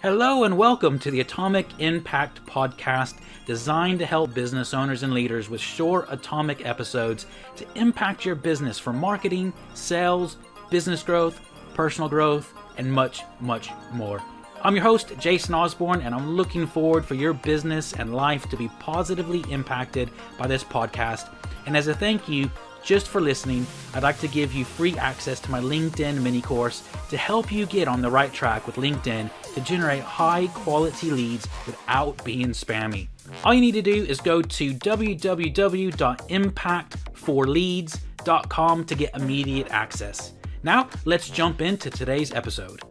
Hello and welcome to the Atomic Impact Podcast, designed to help business owners and leaders with short atomic episodes to impact your business for marketing, sales, business growth, personal growth, and much, much more. I'm your host, Jason Osborne, and I'm looking forward for your business and life to be positively impacted by this podcast. And as a thank you, just for listening, I'd like to give you free access to my LinkedIn mini course to help you get on the right track with LinkedIn to generate high quality leads without being spammy. All you need to do is go to www.impactforleads.com to get immediate access. Now, let's jump into today's episode.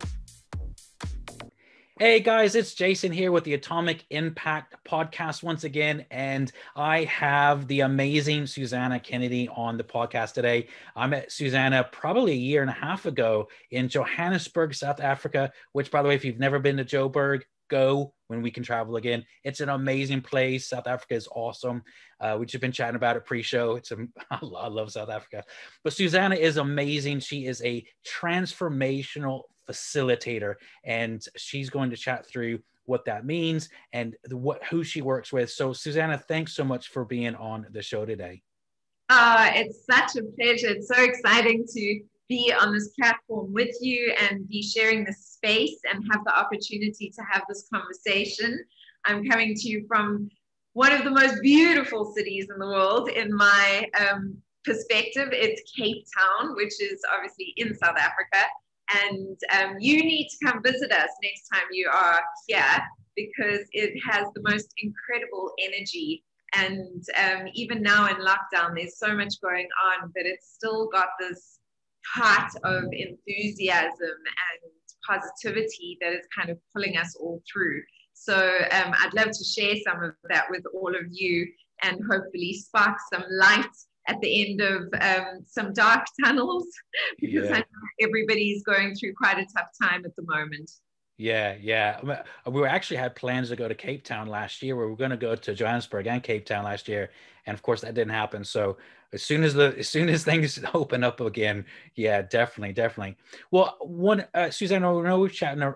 Hey guys, it's Jason here with the Atomic Impact Podcast once again, and I have the amazing Susana Kennedy on the podcast today. I met Susana probably a year and a half ago in Johannesburg, South Africa, which, by the way, if you've never been to Joburg, go when we can travel again. It's an amazing place. South Africa is awesome. We've just been chatting about it pre-show. I love South Africa. But Susana is amazing. She is a transformational facilitator, and she's going to chat through what that means and who she works with. So Susana, thanks so much for being on the show today. It's such a pleasure. It's so exciting to be on this platform with you and be sharing this space and have the opportunity to have this conversation. I'm coming to you from one of the most beautiful cities in the world. In my perspective, it's Cape Town, which is obviously in South Africa. And you need to come visit us next time you are here, because it has the most incredible energy. And even now in lockdown, there's so much going on, but it's still got this heart of enthusiasm and positivity that is kind of pulling us all through. So I'd love to share some of that with all of you and hopefully spark some light at the end of some dark tunnels, because I know everybody's going through quite a tough time at the moment. Yeah. We actually had plans to go to Cape Town last year. We were going to go to Johannesburg and Cape Town last year, and of course that didn't happen. So as soon as things open up again, yeah, definitely. Well, Susana, I know we're chatting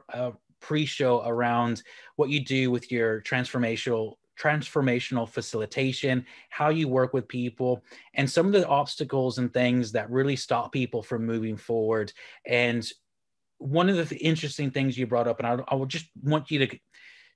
pre-show around what you do with your transformational facilitation, how you work with people, and some of the obstacles and things that really stop people from moving forward. And one of the interesting things you brought up, and I would just want you to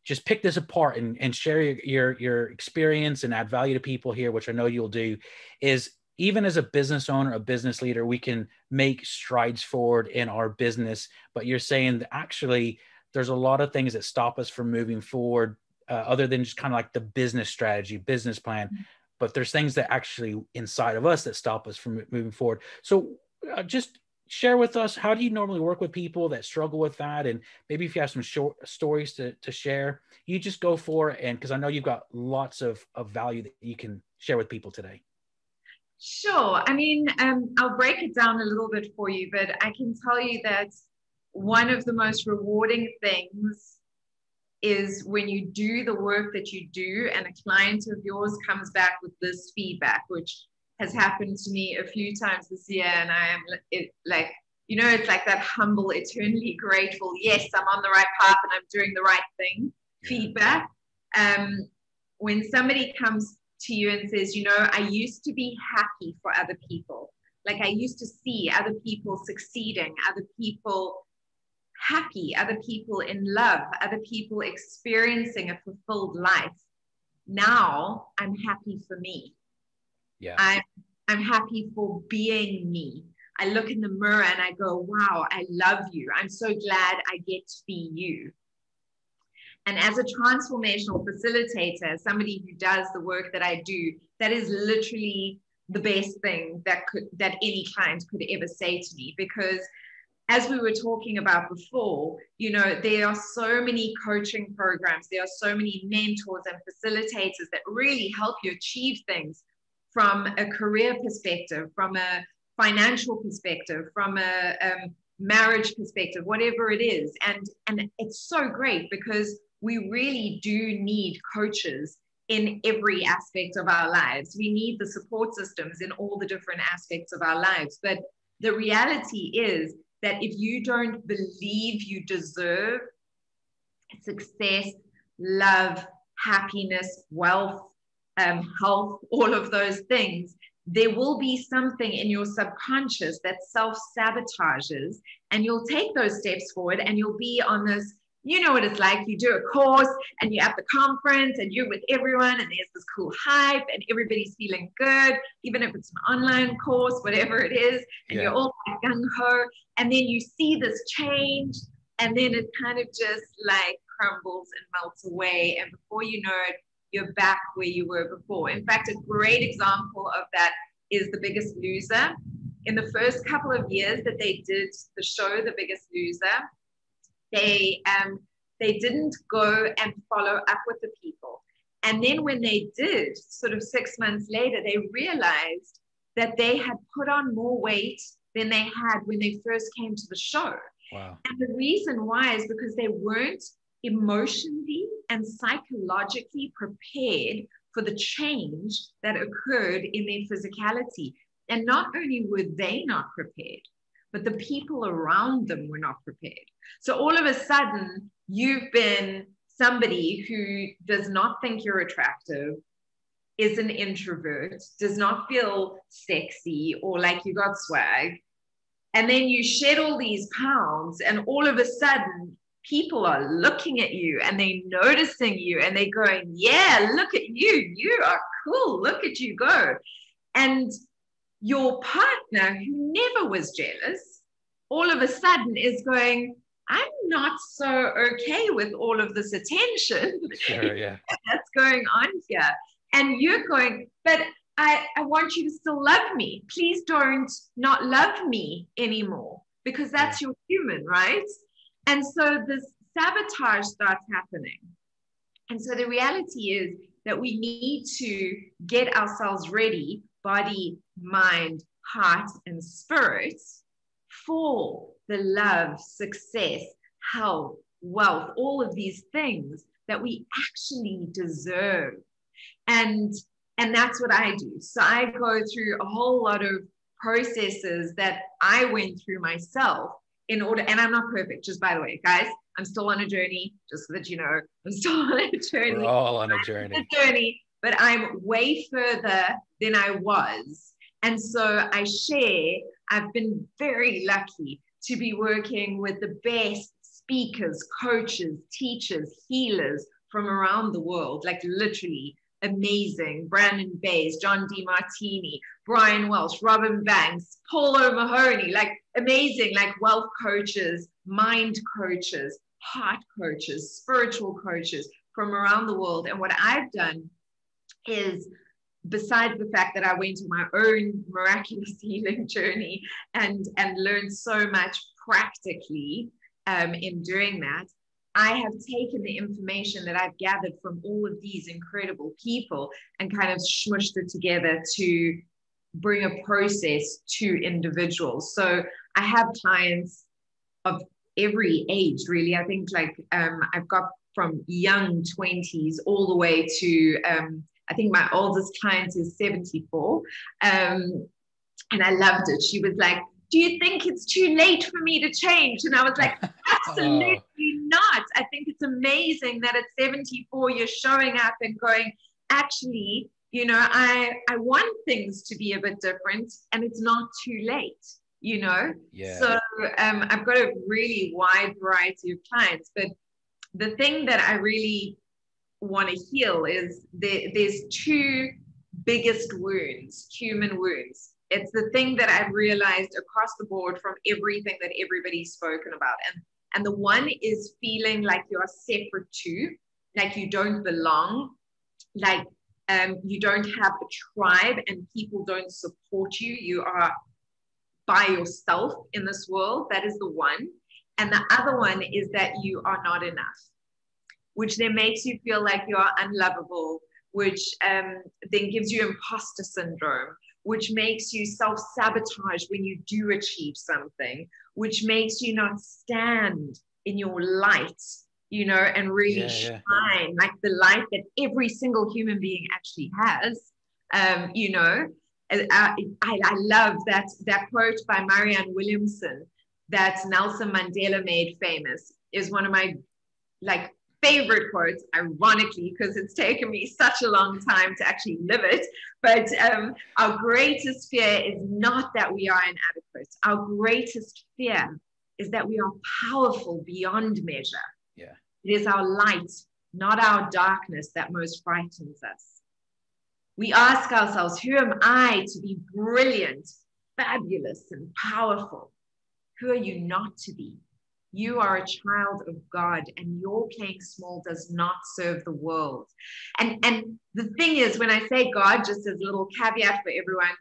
just pick this apart and share your experience and add value to people here, which I know you'll do, is even as a business owner, a business leader, we can make strides forward in our business. But you're saying that actually there's a lot of things that stop us from moving forward, other than just kind of like the business strategy, business plan. But there's things that actually inside of us that stop us from moving forward. So just share with us, how do you normally work with people that struggle with that? And maybe if you have some short stories to share, you just go for it. And because I know you've got lots of value that you can share with people today. Sure. I mean, I'll break it down a little bit for you, but I can tell you that one of the most rewarding things is when you do the work that you do and a client of yours comes back with this feedback, which has happened to me a few times this year. And I am it's like that humble, eternally grateful, yes, I'm on the right path and I'm doing the right thing, feedback. When somebody comes to you and says, I used to be happy for other people. Like I used to see other people succeeding, other people happy, other people in love, other people experiencing a fulfilled life. Now I'm happy for me. Yeah. I'm happy for being me. I look in the mirror and I go, wow, I love you. I'm so glad I get to be you. And as a transformational facilitator, somebody who does the work that I do, that is literally the best thing that any client could ever say to me, because as we were talking about before, there are so many coaching programs, there are so many mentors and facilitators that really help you achieve things from a career perspective, from a financial perspective, from a marriage perspective, whatever it is. And it's so great because we really do need coaches in every aspect of our lives. We need the support systems in all the different aspects of our lives. But the reality is that if you don't believe you deserve success, love, happiness, wealth, health, all of those things, there will be something in your subconscious that self-sabotages, and you'll take those steps forward and you'll be on this, you know what it's like, you do a course and you're at the conference and you're with everyone and there's this cool hype and everybody's feeling good, even if it's an online course, whatever it is, and you're all like gung-ho, and then you see this change and then it kind of just like crumbles and melts away, and before you know it, you're back where you were before. In fact, a great example of that is The Biggest Loser. In the first couple of years that they did the show, The Biggest Loser, they didn't go and follow up with the people. And then when they did, sort of 6 months later, they realized that they had put on more weight than they had when they first came to the show. Wow. And the reason why is because they weren't emotionally and psychologically prepared for the change that occurred in their physicality. And not only were they not prepared, but the people around them were not prepared. So all of a sudden, you've been somebody who does not think you're attractive, is an introvert, does not feel sexy or like you got swag. And then you shed all these pounds, and all of a sudden, people are looking at you and they're noticing you and they're going, yeah, look at you. You are cool. Look at you go. And your partner, who never was jealous, all of a sudden is going, I'm not so okay with all of this attention Sure, yeah. that's going on here. And you're going, but I want you to still love me. Please don't not love me anymore, because that's your human, right? And so this sabotage starts happening. And so the reality is that we need to get ourselves ready, body, mind, heart, and spirit, for the love, success, health, wealth, all of these things that we actually deserve. And that's what I do. So I go through a whole lot of processes that I went through myself in order, and I'm not perfect, just by the way, guys, I'm still on a journey, just so that you know, I'm still on a journey. We're all on a journey. But I'm way further than I was. And so I share, I've been very lucky to be working with the best speakers, coaches, teachers, healers from around the world, like literally amazing. Brandon Bays, John Dimartini, Brian Welsh, Robin Banks, Paul O'Mahony, like amazing, like wealth coaches, mind coaches, heart coaches, spiritual coaches from around the world. And what I've done is, besides the fact that I went on my own miraculous healing journey and learned so much practically in doing that, I have taken the information that I've gathered from all of these incredible people and kind of smushed it together to bring a process to individuals. So I have clients of every age, really. I think like I've got from young 20s all the way to, I think my oldest client is 74. And I loved it. She was like, do you think it's too late for me to change? And I was like, absolutely not. I think it's amazing that at 74, you're showing up and going, actually, you know, I want things to be a bit different, and it's not too late, you know? Yeah. So I've got a really wide variety of clients, but the thing that I really want to heal is there's two biggest wounds, human wounds. It's the thing that I've realized across the board from everything that everybody's spoken about. And the one is feeling like you're separate too, like you don't belong, like you don't have a tribe and people don't support you. You are by yourself in this world. That is the one. And the other one is that you are not enough, which then makes you feel like you are unlovable, which then gives you imposter syndrome, which makes you self-sabotage when you do achieve something, which makes you not stand in your light, you know, and really shine like the light that every single human being actually has. You know, I love that quote by Marianne Williamson that Nelson Mandela made famous, is one of my like favorite quote, ironically, because it's taken me such a long time to actually live it. But our greatest fear is not that we are inadequate. Our greatest fear is that we are powerful beyond measure. Yeah. It is our light, not our darkness, that most frightens us. We ask ourselves, who am I to be brilliant, fabulous, and powerful? Who are you not to be? You are a child of God, and your playing small does not serve the world. And the thing is, when I say God, just as a little caveat for everyone,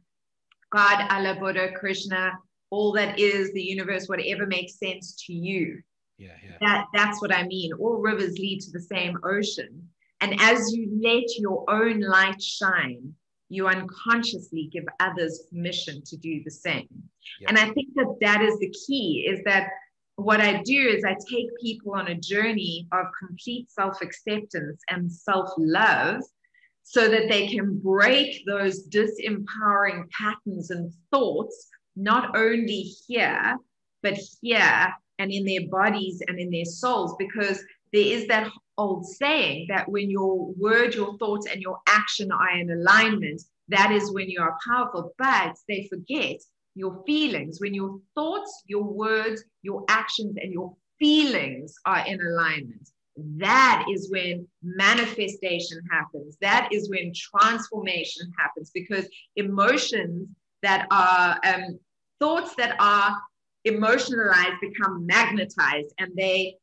God, Allah, Buddha, Krishna, all that is, the universe, whatever makes sense to you. Yeah, yeah. That's what I mean. All rivers lead to the same ocean. And as you let your own light shine, you unconsciously give others permission to do the same. Yep. And I think that that is the key, is that what I do is I take people on a journey of complete self-acceptance and self-love so that they can break those disempowering patterns and thoughts, not only here, but here and in their bodies and in their souls, because there is that old saying that when your word, your thoughts, and your action are in alignment, that is when you are powerful. But they forget your feelings. When your thoughts, your words, your actions, and your feelings are in alignment, that is when manifestation happens. That is when transformation happens, because emotions that are thoughts that are emotionalized become magnetized, and they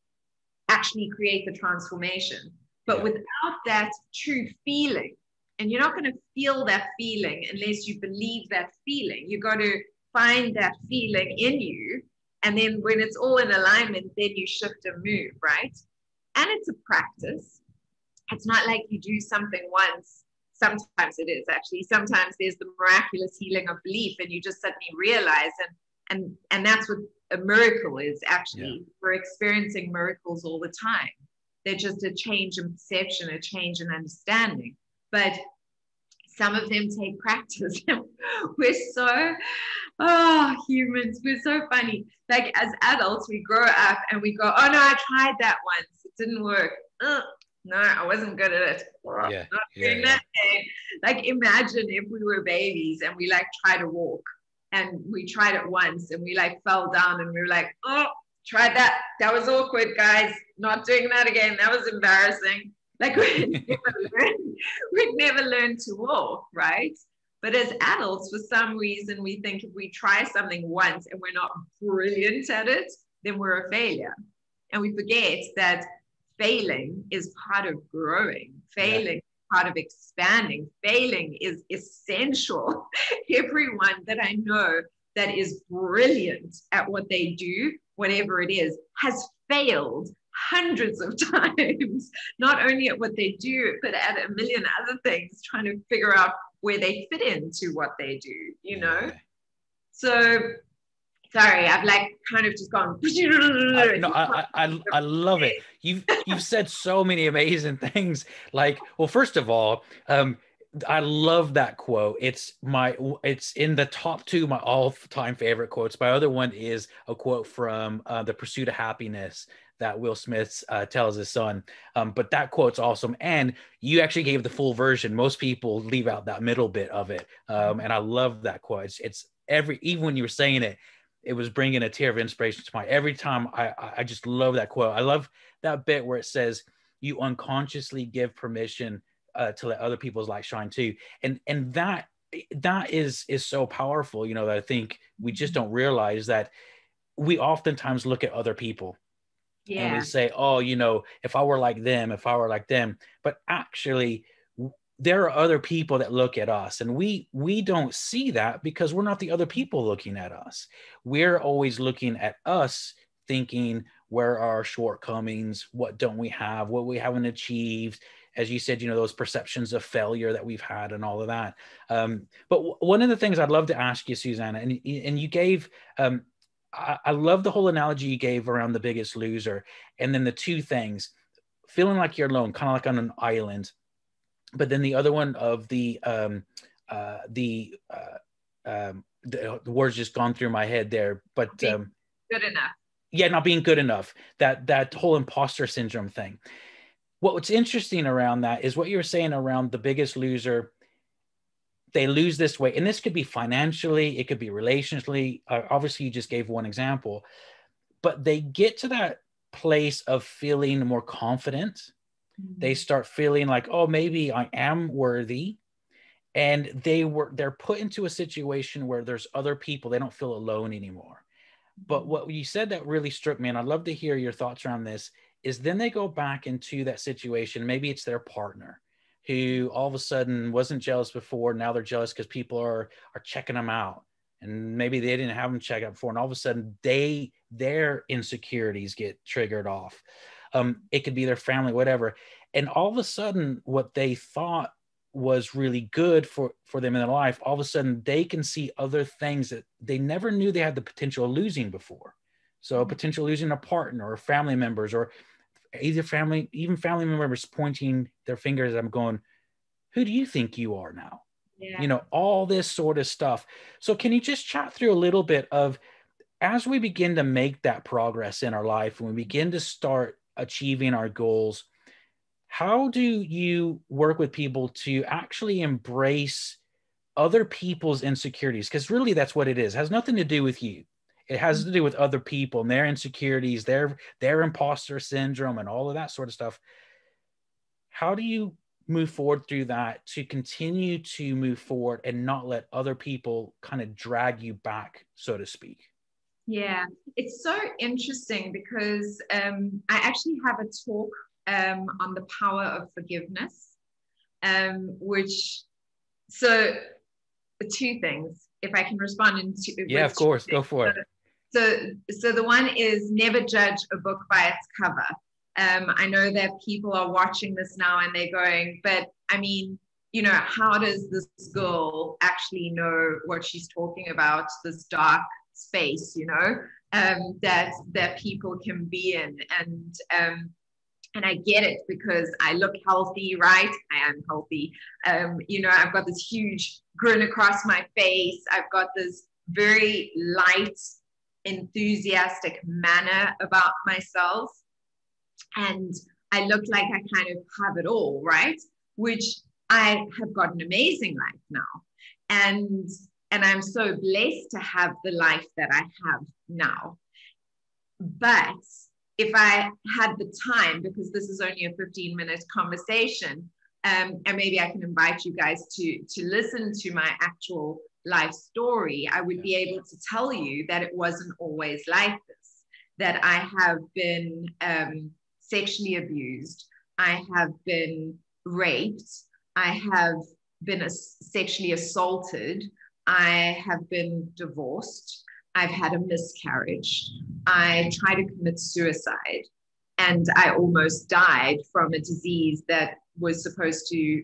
actually create the transformation. But without that true feeling, and you're not going to feel that feeling unless you believe that feeling. You got to find that feeling in you, and then when it's all in alignment, then you shift and move, right? And it's a practice. It's not like you do something once. Sometimes it is, actually. Sometimes there's the miraculous healing of belief, and you just suddenly realize, and that's what a miracle is, actually. Yeah. We're experiencing miracles all the time. They're just a change in perception, a change in understanding. But some of them take practice. We're so, humans, we're so funny. Like, as adults, we grow up and we go, oh no, I tried that once. It didn't work. No, I wasn't good at it. Yeah. Not doing that thing. Like, imagine if we were babies and we like try to walk, and we tried it once and we like fell down and we were like, oh, tried that. That was awkward, guys. Not doing that again. That was embarrassing. Like, we'd never learn to walk, right? But as adults, for some reason, we think if we try something once and we're not brilliant at it, then we're a failure. And we forget that failing is part of growing. Failing is part of expanding. Failing is essential. Everyone that I know that is brilliant at what they do, whatever it is, has failed hundreds of times, not only at what they do, but at a million other things, trying to figure out where they fit into what they do, you know? So, sorry, I've like kind of just gone. I love it. You've said so many amazing things. Like, well, first of all, I love that quote. It's in the top two of my all-time favorite quotes. My other one is a quote from The Pursuit of Happiness that Will Smith tells his son. But that quote's awesome. And you actually gave the full version. Most people leave out that middle bit of it. And I love that quote. It's even when you were saying it, it was bringing a tear of inspiration to my every time. I just love that quote. I love that bit where it says, you unconsciously give permission to let other people's light shine too. And that is so powerful, you know, that I think we just don't realize that we oftentimes look at other people and we say, oh, you know, if I were like them, but actually there are other people that look at us, and we don't see that because we're not the other people looking at us. We're always looking at us thinking, where are our shortcomings? What don't we have? What we haven't achieved? As you said, you know, those perceptions of failure that we've had and all of that. But one of the things I'd love to ask you, Susana, and you gave, I love the whole analogy you gave around The Biggest Loser. And then the two things, feeling like you're alone, kind of like on an island. But then the other one of the words just gone through my head there. But good enough. Yeah, not being good enough. That whole imposter syndrome thing. What's interesting around that is what you were saying around The Biggest Loser. They lose this weight, and this could be financially, it could be relationally. Obviously, you just gave one example, but they get to that place of feeling more confident. They start feeling like, oh, maybe I am worthy. And they're put into a situation where there's other people. They don't feel alone anymore. But what you said that really struck me, and I'd love to hear your thoughts around this, is then they go back into that situation. Maybe it's their partner who all of a sudden wasn't jealous before. Now they're jealous because people are checking them out. And maybe they didn't have them check out before. And all of a sudden their insecurities get triggered off. It could be their family, whatever. And all of a sudden what they thought was really good for them in their life, all of a sudden they can see other things that they never knew they had the potential of losing before. So potential losing a partner or family members, or even family members pointing their fingers at them going, who do you think you are now? Yeah. All this sort of stuff. So can you just chat through a little bit of, as we begin to make that progress in our life, when we begin to start achieving our goals, how do you work with people to actually embrace other people's insecurities? Because really that's what it is. It has nothing to do with you. It has to do with other people and their insecurities, their imposter syndrome and all of that sort of stuff. How do you move forward through that to continue to move forward and not let other people kind of drag you back, so to speak? Yeah, it's so interesting because I actually have a talk on the power of forgiveness, so two things, if I can respond into. Yeah, of course, go for it. So the one is never judge a book by its cover. I know that people are watching this now and they're going, but I mean, how does this girl actually know what she's talking about, this dark space, that people can be in? And I get it because I look healthy, right? I am healthy. I've got this huge grin across my face. I've got this very light, enthusiastic manner about myself. And I look like I kind of have it all, right? Which I have got an amazing life now. And I'm so blessed to have the life that I have now. But if I had the time, because this is only a 15-minute conversation, and maybe I can invite you guys to listen to my actual life story, I would be able to tell you that it wasn't always like this, that I have been sexually abused, I have been raped, I have been sexually assaulted, I have been divorced, I've had a miscarriage, I tried to commit suicide, and I almost died from a disease that was supposed to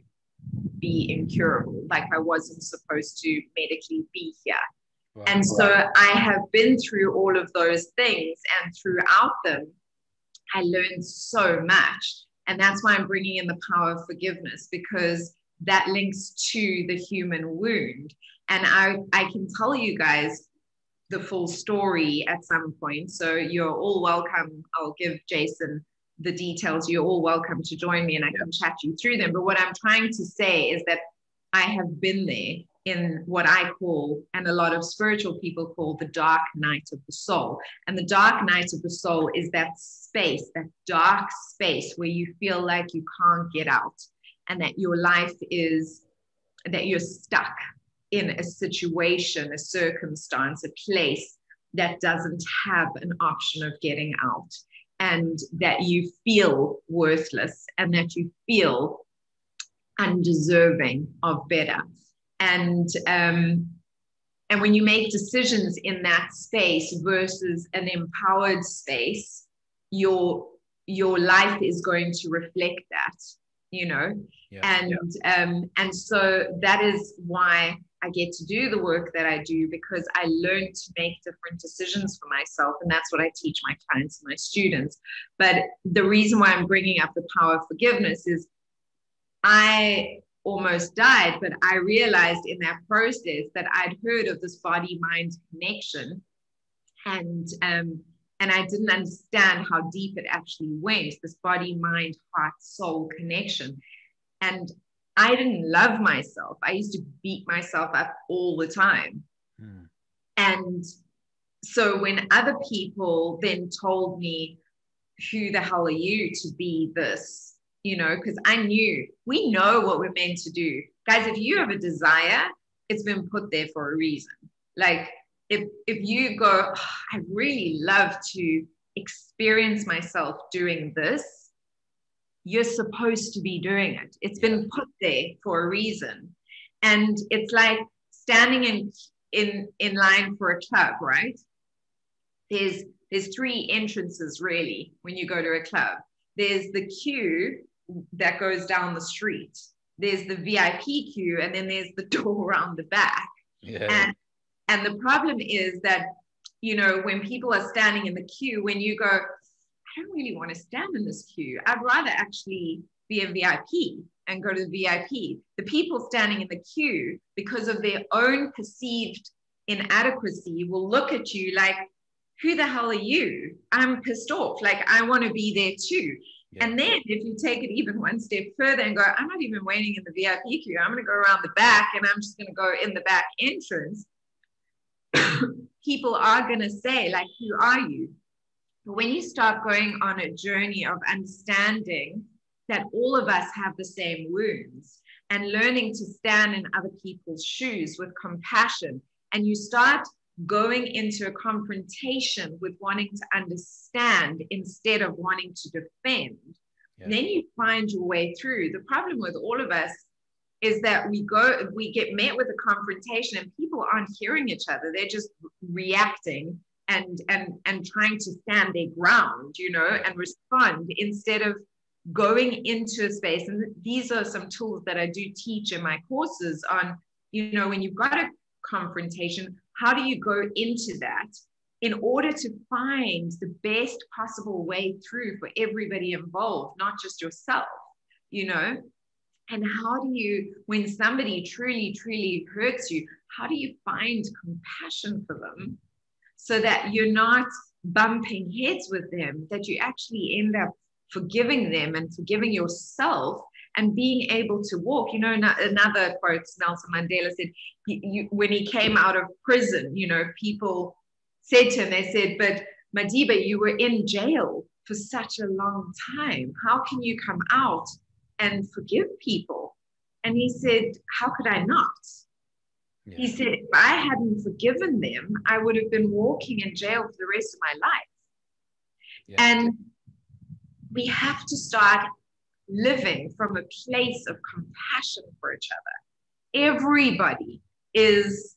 be incurable, like I wasn't supposed to medically be here. Wow. And so I have been through all of those things, and throughout them, I learned so much. And that's why I'm bringing in the power of forgiveness, because that links to the human wound. And I can tell you guys the full story at some point. So you're all welcome. I'll give Jason the details. You're all welcome to join me and I can chat you through them. But what I'm trying to say is that I have been there in what I call, and a lot of spiritual people call, the dark night of the soul. And the dark night of the soul is that space, that dark space where you feel like you can't get out, and that your life is, that you're stuck in a situation, a circumstance, a place that doesn't have an option of getting out, and that you feel worthless and that you feel undeserving of better. And when you make decisions in that space versus an empowered space, your life is going to reflect that, and so that is why I get to do the work that I do, because I learned to make different decisions for myself. And that's what I teach my clients and my students. But the reason why I'm bringing up the power of forgiveness is I almost died, but I realized in that process that I'd heard of this body-mind connection, and And I didn't understand how deep it actually went, this body, mind, heart, soul connection. And I didn't love myself. I used to beat myself up all the time. Mm. And so when other people then told me, who the hell are you to be this? You know, because we know what we're meant to do. Guys, if you have a desire, it's been put there for a reason. Like, if you go, oh, I really love to experience myself doing this, you're supposed to be doing it. It's been put there for a reason. And it's like standing in line for a club, right? There's three entrances really when you go to a club. There's the queue that goes down the street. There's the VIP queue, and then there's the door around the back. Yeah. And the problem is that, you know, when people are standing in the queue, when you go, I don't really want to stand in this queue. I'd rather actually be a VIP and go to the VIP. The people standing in the queue, because of their own perceived inadequacy, will look at you like, who the hell are you? I'm pissed off. Like, I want to be there too. Yeah. And then if you take it even one step further and go, I'm not even waiting in the VIP queue. I'm going to go around the back, and I'm just going to go in the back entrance. People are going to say, like, who are you? But when you start going on a journey of understanding that all of us have the same wounds and learning to stand in other people's shoes with compassion, and you start going into a confrontation with wanting to understand instead of wanting to defend, then you find your way through. The problem with all of us is that we get met with a confrontation and people aren't hearing each other. They're just reacting and trying to stand their ground, you know, and respond instead of going into a space. And these are some tools that I do teach in my courses on, you know, when you've got a confrontation, how do you go into that in order to find the best possible way through for everybody involved, not just yourself, you know? And how do you, when somebody truly, truly hurts you, how do you find compassion for them so that you're not bumping heads with them, that you actually end up forgiving them and forgiving yourself and being able to walk? You know, another quote Nelson Mandela said, when he came out of prison, you know, people said to him, they said, but Madiba, you were in jail for such a long time. How can you come out and forgive people? And he said, how could I not? Yeah. He said, if I hadn't forgiven them, I would have been walking in jail for the rest of my life. Yeah. And we have to start living from a place of compassion for each other. Everybody is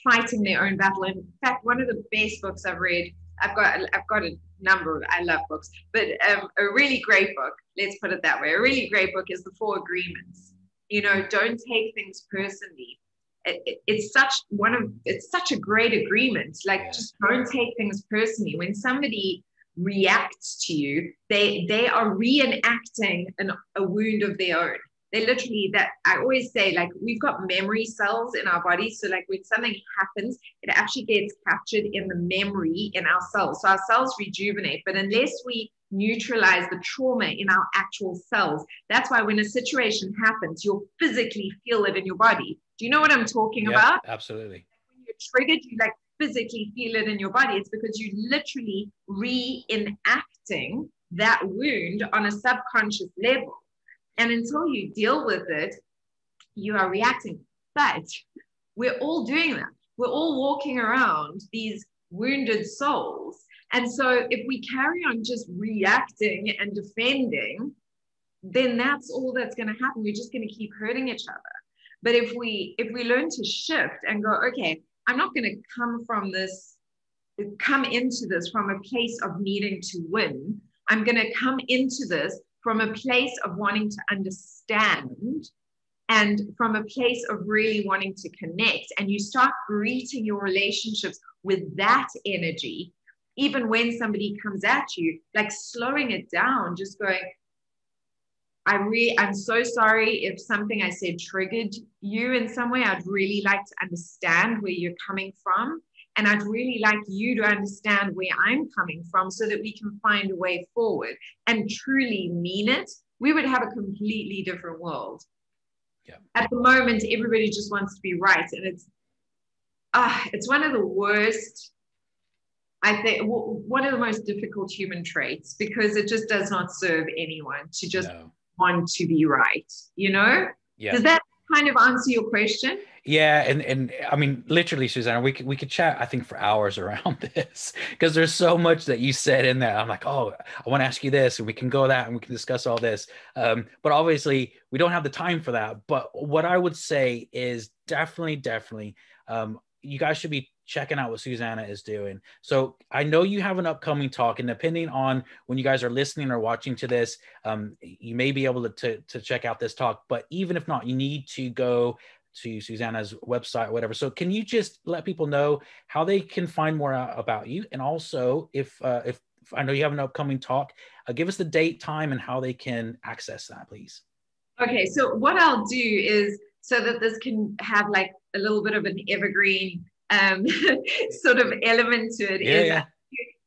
fighting their own battle. In fact, one of the best books I've read, I've got a number of, I love books, but a really great book, let's put it that way, a really great book is The Four Agreements. You know, don't take things personally. It's such a great agreement. Like, just don't take things personally. When somebody reacts to you, they are reenacting a wound of their own. They literally, that I always say, like, we've got memory cells in our bodies. So like when something happens, it actually gets captured in the memory in our cells. So our cells rejuvenate, but unless we neutralize the trauma in our actual cells, that's why when a situation happens, you'll physically feel it in your body. Do you know what I'm talking about? Absolutely. When you're triggered, you like physically feel it in your body. It's because you literally reenacting that wound on a subconscious level. And until you deal with it, you are reacting. But we're all doing that. We're all walking around these wounded souls. And so if we carry on just reacting and defending, then that's all that's going to happen. We're just going to keep hurting each other. But if we learn to shift and go, okay, I'm not going to come into this from a place of needing to win. I'm going to come into this from a place of wanting to understand and from a place of really wanting to connect. And you start greeting your relationships with that energy, even when somebody comes at you, like slowing it down, just going, I'm so sorry if something I said triggered you in some way. I'd really like to understand where you're coming from. And I'd really like you to understand where I'm coming from so that we can find a way forward and truly mean it, we would have a completely different world. Yeah. At the moment, everybody just wants to be right. And it's one of the worst, I think, one of the most difficult human traits, because it just does not serve anyone to just want to be right, you know? Yeah. Does that kind of answer your question? Yeah, and I mean, literally, Susanna, we could chat, I think, for hours around this because there's so much that you said in there. I'm like, oh, I want to ask you this, and we can go that, and we can discuss all this. But obviously, we don't have the time for that. But what I would say is definitely, you guys should be checking out what Susanna is doing. So I know you have an upcoming talk, and depending on when you guys are listening or watching to this, you may be able to check out this talk. But even if not, you need to go to Susanna's website or whatever. So can you just let people know how they can find more out about you? And also, if I know you have an upcoming talk, give us the date, time, and how they can access that, please. Okay, so what I'll do is, so that this can have like a little bit of an evergreen sort of element to it,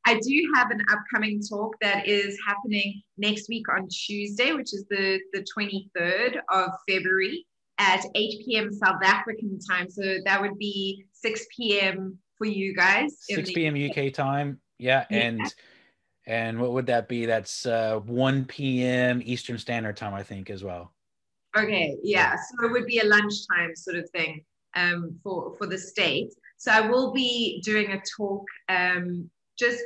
I do have an upcoming talk that is happening next week on Tuesday, which is the 23rd of February at 8 p.m. South African time. So that would be 6 p.m. for you guys. 6 p.m. UK time. Yeah. And what would that be? That's 1 p.m. Eastern Standard Time, I think, as well. Okay. Yeah. So it would be a lunchtime sort of thing for the States. So I will be doing a talk just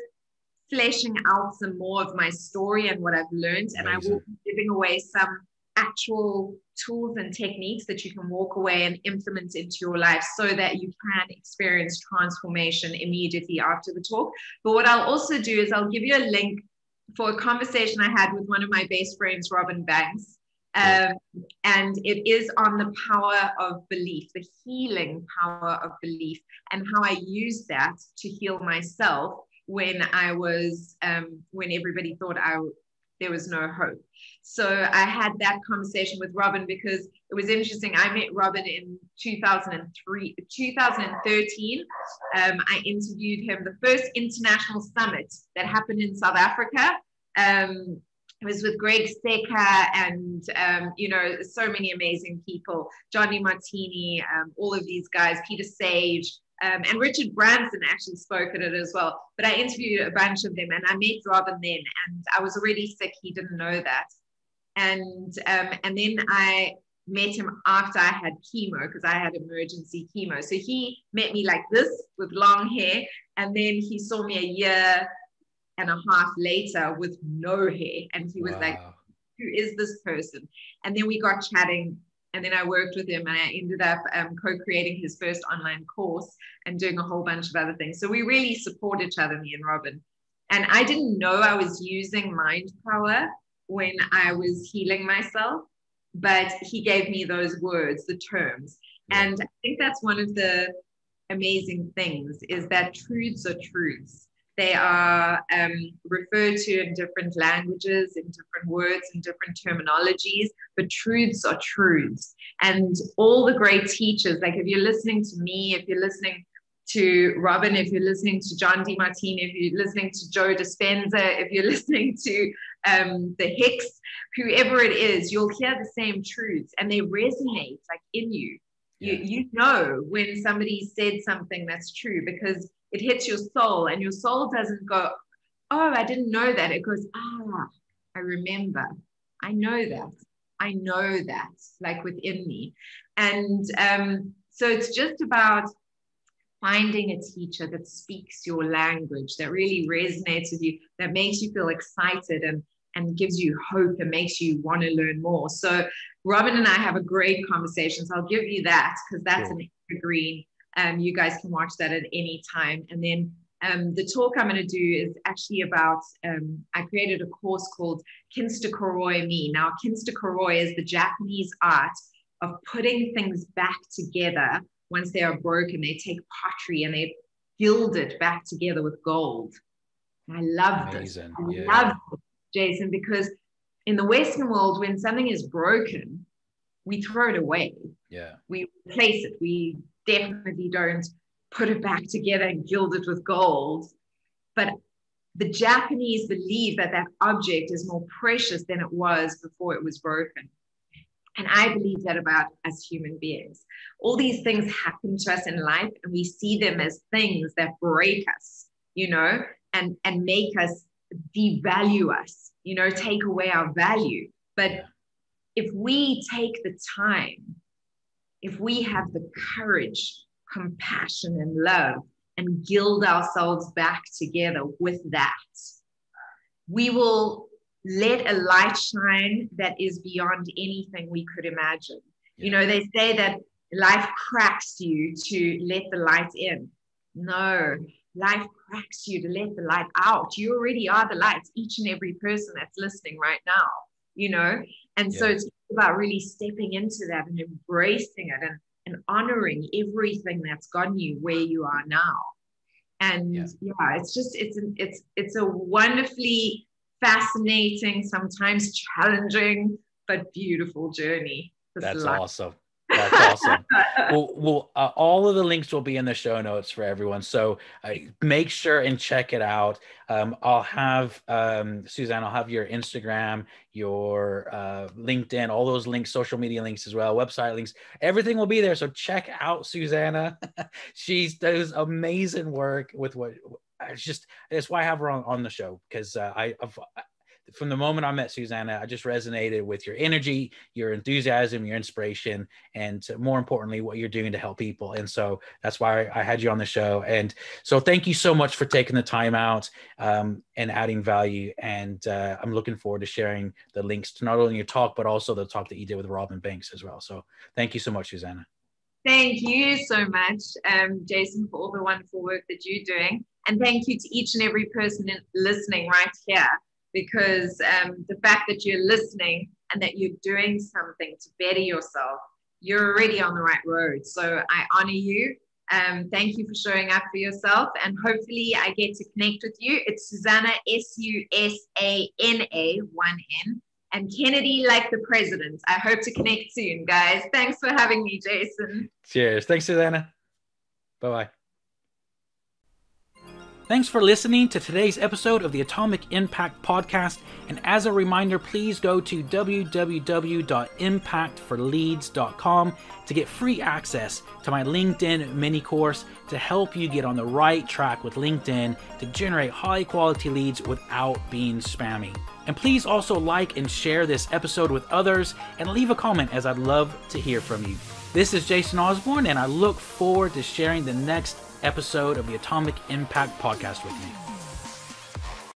fleshing out some more of my story and what I've learned. And I will be giving away some actual tools and techniques that you can walk away and implement into your life so that you can experience transformation immediately after the talk. But what I'll also do is I'll give you a link for a conversation I had with one of my best friends, Robin Banks. And it is on the power of belief, the healing power of belief, and how I use that to heal myself when I was, when everybody thought there was no hope. So I had that conversation with Robin because it was interesting. I met Robin in 2013. I interviewed him, the first international summit that happened in South Africa. It was with Greg Secker and, so many amazing people, John Dimartini, all of these guys, Peter Sage, and Richard Branson actually spoke at it as well. But I interviewed a bunch of them and I met Robin then, and I was already sick. He didn't know that. And then I met him after I had chemo, because I had emergency chemo. So he met me like this with long hair. And then he saw me a year and a half later with no hair. And he was like, who is this person? And then we got chatting. And then I worked with him and I ended up co-creating his first online course and doing a whole bunch of other things. So we really support each other, me and Robin. And I didn't know I was using mind power when I was healing myself, but he gave me those words, the terms. And I think that's one of the amazing things, is that truths are truths. They are referred to in different languages, in different words, in different terminologies, but truths are truths. And all the great teachers, like if you're listening to me, if you're listening to Robin, if you're listening to John Dimartini, if you're listening to Joe Dispenza, if you're listening to the Hicks, whoever it is, you'll hear the same truths and they resonate like in you. You know when somebody said something that's true because it hits your soul, and your soul doesn't go, oh, I didn't know that. It goes, I remember. I know that, like within me. And so it's just about finding a teacher that speaks your language, that really resonates with you, that makes you feel excited and gives you hope and makes you want to learn more. So Robin and I have a great conversation. So I'll give you that because that's an evergreen. You guys can watch that at any time. And then the talk I'm going to do is actually about, I created a course called Kinsta Koroi Me. Now, Kinsta Koroi is the Japanese art of putting things back together once they are broken. They take pottery and they gild it back together with gold. And I love this. I love this, Jason, because in the Western world, when something is broken, we throw it away. Yeah. We replace it. We definitely don't put it back together and gild it with gold. But the Japanese believe that that object is more precious than it was before it was broken. And I believe that about us human beings. All these things happen to us in life, and we see them as things that break us, and make us devalue us, take away our value. But if we take the time, if we have the courage, compassion, and love, and gild ourselves back together with that, we will let a light shine that is beyond anything we could imagine. They say that life cracks you to let the light in. No, life cracks you to let the light out. You already are the light, each and every person that's listening right now, And so it's about really stepping into that and embracing it and honoring everything that's gotten you where you are now. And it's a wonderfully fascinating, sometimes challenging, but beautiful journey. That's awesome. That's awesome. Well, all of the links will be in the show notes for everyone. So make sure and check it out. I'll have, Suzanne, I'll have your Instagram, your LinkedIn, all those links, social media links as well, website links, everything will be there. So check out Susanna. She does amazing work with that's why I have her on the show, because from the moment I met Susanna, I just resonated with your energy, your enthusiasm, your inspiration, and more importantly, what you're doing to help people. And so that's why I had you on the show. And so thank you so much for taking the time out and adding value. And I'm looking forward to sharing the links to not only your talk, but also the talk that you did with Robin Banks as well. So thank you so much, Susanna. Thank you so much, Jason, for all the wonderful work that you're doing. And thank you to each and every person listening right here, because the fact that you're listening and that you're doing something to better yourself, you're already on the right road. So I honor you. Thank you for showing up for yourself. And hopefully I get to connect with you. It's Susana, Susana, 1N, and Kennedy like the president. I hope to connect soon, guys. Thanks for having me, Jason. Cheers. Thanks, Susana. Bye-bye. Thanks for listening to today's episode of the Atomic Impact Podcast. And as a reminder, please go to www.impactforleads.com to get free access to my LinkedIn mini course to help you get on the right track with LinkedIn to generate high quality leads without being spammy. And please also like and share this episode with others and leave a comment, as I'd love to hear from you. This is Jason Osborne, and I look forward to sharing the next episode of the Atomic Impact Podcast with me.